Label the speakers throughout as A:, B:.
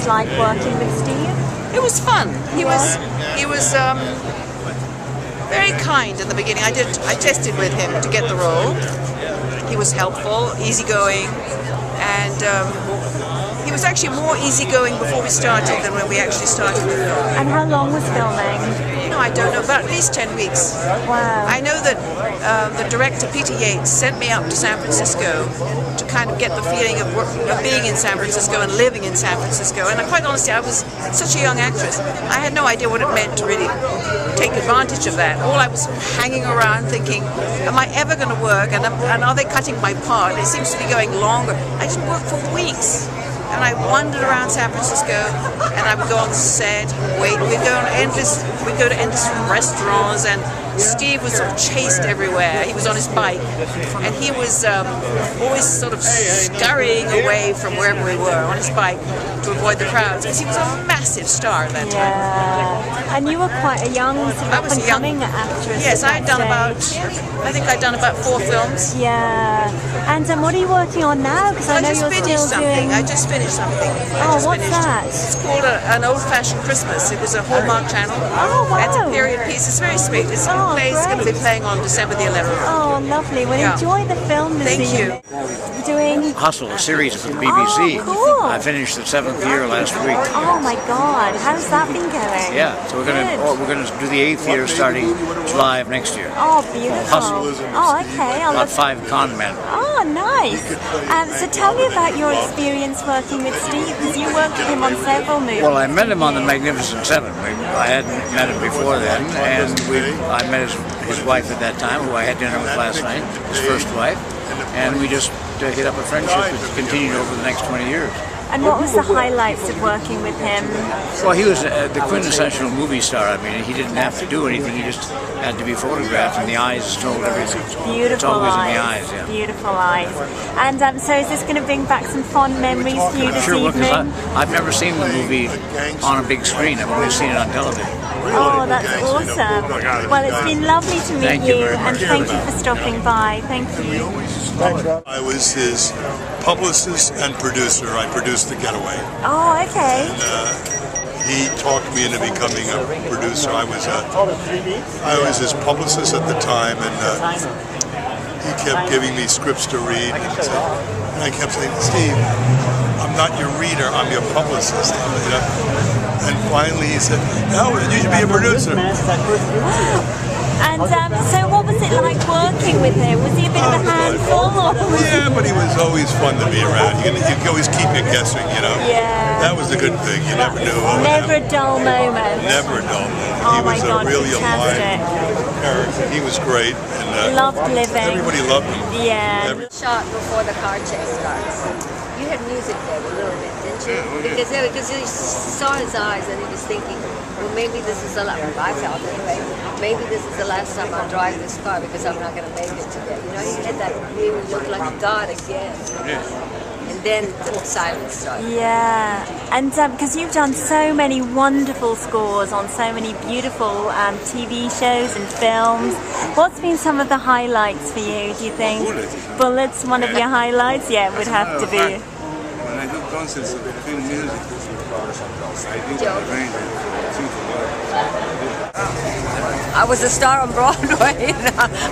A: Like working with Steve?
B: It was fun. He was very kind in the beginning. I tested with him to get the role. He was helpful, easygoing, and he was actually more easygoing before we started than when we actually started the film.
A: And how long was filming?
B: No, I don't know, about at least 10 weeks.
A: Wow.
B: I know that the director, Peter Yates, sent me up to San Francisco to kind of get the feeling of being in San Francisco and living in San Francisco. And quite honestly, I was such a young actress. I had no idea what it meant to really take advantage of that. All I was hanging around thinking, am I ever going to work? And are they cutting my part? It seems to be going longer. I didn't work for weeks. And I wandered around San Francisco, and I would go on set, wait. We'd go to endless restaurants, and Steve was sort of chased everywhere. He was on his bike, and he was always sort of scurrying away from wherever we were on his bike to avoid the crowds, because he was a massive star at that time.
A: Yeah. And you were quite a young, sort of up-and-coming actress.
B: Yes, I think I'd done about 4 films.
A: Yeah. And what are you working on now? Because I know you're still doing...
B: I just finished something.
A: What's that?
B: It's called An Old-Fashioned Christmas. It was a Hallmark channel.
A: Oh, wow.
B: It's a period piece. It's very sweet. It's going to be playing on December the 11th.
A: Oh, lovely. Well, enjoy the film this evening.
B: Thank you.
A: Doing
C: Hustle, a series for the BBC.
A: Oh, cool.
C: I finished the 7th year last week.
A: Oh my God, how's that been going?
C: Yeah, so we're gonna do the 8th year starting July of next year.
A: Oh, beautiful.
C: Hustle.
A: Oh, okay.
C: About 5 con men.
A: Oh, nice. So tell me about your experience working with Steve, because you worked with him on several movies.
C: Well, I met him on The Magnificent Seven. I hadn't met him before then, and I met his wife at that time, who I had dinner with last night, his first wife, and we just hit up a friendship that's continued over the next 20 years.
A: And what was the highlights of working with him?
C: Well, he was the quintessential movie star. I mean, he didn't have to do anything. He just had to be photographed, and the eyes told everything.
A: Beautiful
C: it's always
A: eyes.
C: in the eyes, yeah.
A: Beautiful eyes. And so is this going to bring back some fond memories for you this evening?
C: Sure, I've never seen the movie on a big screen. I've only seen it on television.
A: Oh, that's awesome. Well, it's been lovely to meet you, and thank you for stopping by. Thank you.
D: I was his publicist and producer. I produced The Getaway.
A: Oh, okay.
D: And, he talked me into becoming a producer. I was his publicist at the time, and he kept giving me scripts to read. And I kept saying, Steve, I'm not your reader, I'm your publicist. You know? And finally he said, no, you should be a producer.
A: And so what was it like working with him? Was he a bit of a handful?
D: Yeah, but he was always fun to be around. You could always keep you guessing, you know?
A: Yeah.
D: That was the good thing. You never knew what would
A: Never
D: happen.
A: a dull moment.
D: Never a dull moment.
A: Oh
D: He
A: my
D: was
A: God,
D: really
A: fantastic.
D: alive character. He was great. And,
A: Loved living.
D: Everybody loved him.
A: Yeah.
E: Shot before the car chase starts. You had music there a little bit, didn't you? Because you saw his eyes and he was thinking, well, maybe this is the last, I felt anyway, maybe this is the last time I'll drive this car because I'm not going to make it today. You know, he had that really look like God again. And then the silence started.
A: Yeah, and because you've done so many wonderful scores on so many beautiful TV shows and films, what's been some of the highlights for you, do you think? Bullitt's one of your highlights? Yeah, it would have to be.
F: When I do concerts of film music, I think the range
E: I was a star on Broadway.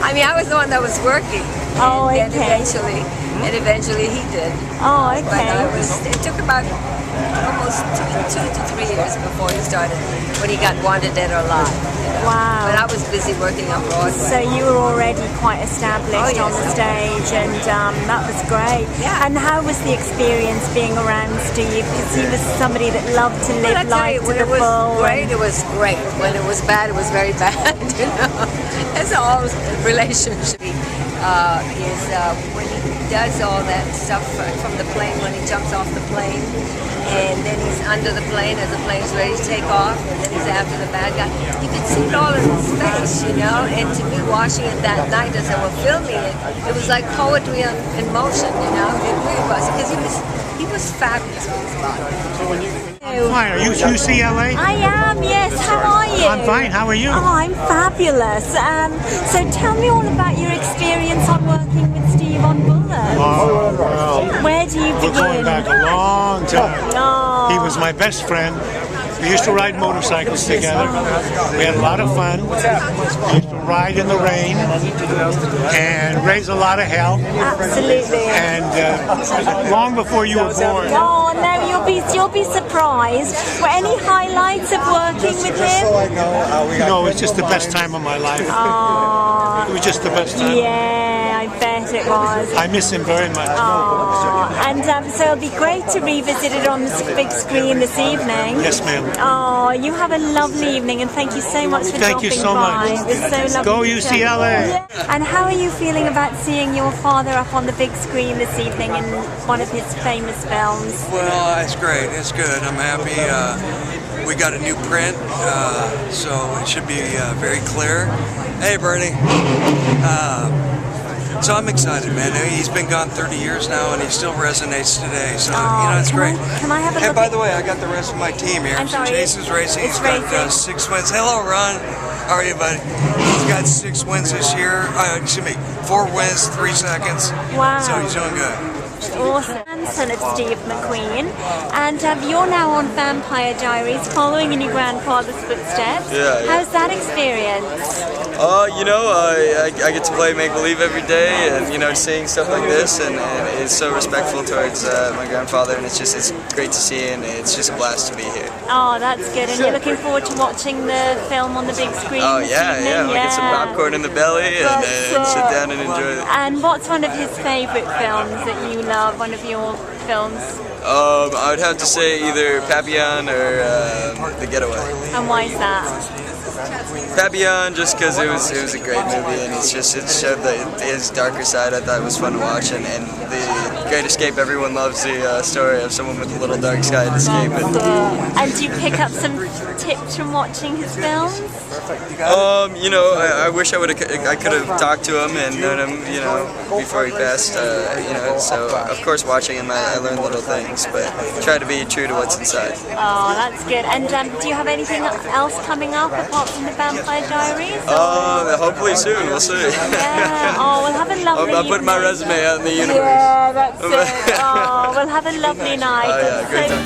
E: I mean, I was the one that was working.
A: Oh,
E: and
A: okay.
E: Eventually he did.
A: Oh,
E: But
A: okay.
E: it took about almost 2 to 3 years before he started, when he got Wanted Dead or Alive. You know?
A: Wow.
E: But I was busy working on Broadway.
A: So you were already quite established on the stage, and that was great.
E: Yeah.
A: And how was the experience being around Steve? Because he was somebody that loved to live life to the full.
E: It was great. When it was bad, it was very bad. You know, that's all relationship. When he does all that stuff from the plane, when he jumps off the plane, and then he's under the plane as the plane's ready to take off, and then he's after the bad guy. You could see it all in his face, you know. And to me, watching it that night as they were filming it, it was like poetry in motion, you know. It really was, because he was fabulous with his body.
G: Fine. Are you UCLA?
A: I am, yes. How are you?
G: I'm fine. How are you?
A: Oh, I'm fabulous. So tell me all about your experience on working with Steve on Bullitt.
G: Oh, well,
A: where do you begin?
G: we're going back a long time.
A: Oh.
G: He was my best friend. We used to ride motorcycles together. We had a lot of fun. We used to ride in the rain and raise a lot of hell.
A: Absolutely.
G: And long before you were born.
A: Oh no, you'll be surprised. Were any highlights of working with him?
G: No, it's just the best time of my life.
A: Oh,
G: It was just the best time.
A: yeah, I bet it was.
G: I miss him very much.
A: Oh, and so it'll be great to revisit it on the big screen this evening.
G: Yes, ma'am.
A: Oh, you have a lovely evening, and thank you so much for
G: Thank you
A: dropping
G: so
A: by.
G: much.
A: It was so lovely.
G: Go
A: to chat.
G: UCLA.
A: Yeah. And how are you feeling about seeing your father up on the big screen this evening in one of his famous films?
H: Well, it's great. It's good. I'm happy. We got a new print, so it should be very clear. Hey, Bernie. So I'm excited, man. He's been gone 30 years now, and he still resonates today. So, it's great.
A: Can I have a
H: And
A: look
H: by
A: at-
H: the way, I got the rest of my team here.
A: I'm sorry,
H: Jason's racing.
A: it's
H: He's got
A: racing.
H: 6 wins. Hello, Ron. How are you, buddy? He's got 6 wins this year. 4 wins, 3 seconds.
A: Wow.
H: So he's doing good.
A: Awesome. Son of Steve McQueen, and you're now on Vampire Diaries, following in your grandfather's footsteps.
I: Yeah.
A: How's that experience?
I: I get to play make-believe every day, and seeing stuff like this, and it's so respectful towards my grandfather, and it's great to see, and it's just a blast to be here.
A: Oh, that's good. And you're looking forward to watching the film on the big screen
I: Oh
A: this
I: yeah,
A: evening?
I: we'll get some popcorn in the belly and sit down and enjoy it.
A: And what's one of his favourite films that you love? One of your films?
I: I would have to say either Papillon or The Getaway.
A: And why is that?
I: Papillon, just because it was a great movie, and it showed his darker side. I thought it was fun to watch, and the Great Escape. Everyone loves the story of someone with a little dark side escaping.
A: And do you pick up some tips from watching his films?
I: I wish I could have talked to him and known him, before he passed. So of course watching him, I learned little things, but try to be true to what's inside.
A: Oh, that's good. And do you have anything else coming up apart from the Vampire Diaries?
I: Hopefully soon. We'll see.
A: Yeah. Oh, we'll have a lovely
I: I'm putting my resume out in the universe.
A: Yeah, that's it. Oh, we'll have a lovely night.
I: Oh yeah, great time.